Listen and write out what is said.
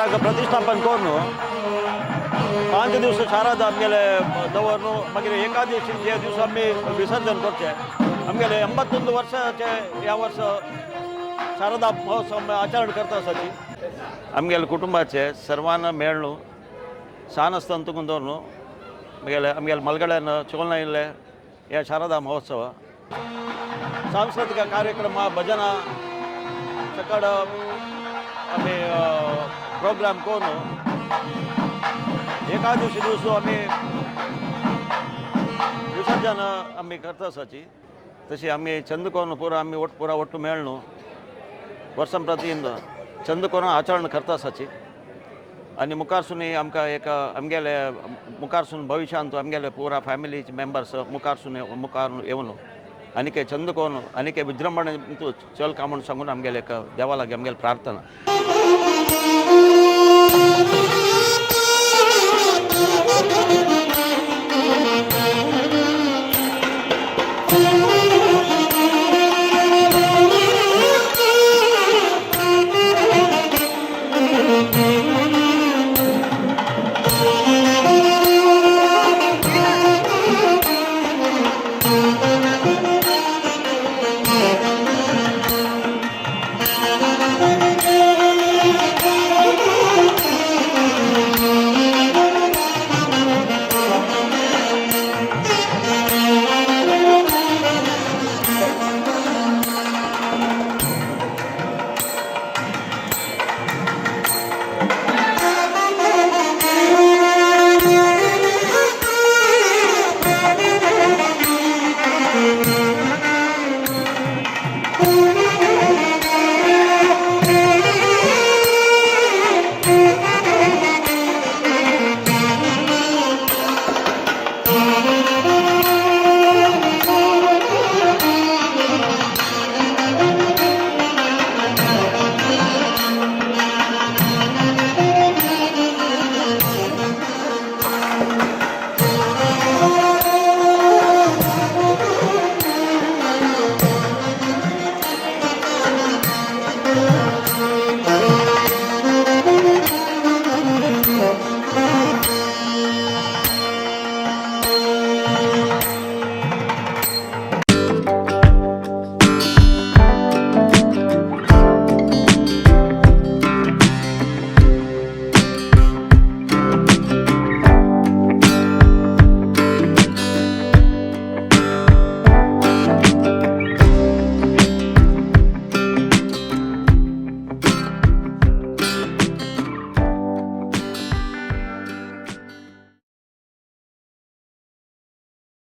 ताका प्रतिष्ठापन करून 5 दिवस शारदा आमगेले दवरून मागीर एका दिवशी जे दिवस आमी विसर्जन करचे आमगेले 81 वर्साचे ह्या वर्स शारदा महोत्सव आचरण करता आसाची आमगेले कुटुंबाचे सर्वांना मेळून सान आसतना तुकून दवरून आमगेले मलगड्यान चोलना इल्ले ह्या शारदा महोत्सव सांस्कृतिक कार्यक्रम भजना सकड आमी प्रोग्राम करून एका दिवस आमी विसर्जन आमी करता आसाची तशी आमी चंद करून पुरा ಒಟ್ಟು मेळून वर्सां प्रती चंद करून आचरण करता आसाची आनी मुखारसून आमकां एक आमगेले मुखारसून भविश्यांत आमगेले पुरा फॅमिली मेंबर्स मुखार येवन आनीक चंद करून आनीक विजृंभणे चल का म्हूण सांगून आमगेले एक देवा लागीं आमगेली प्रार्थना.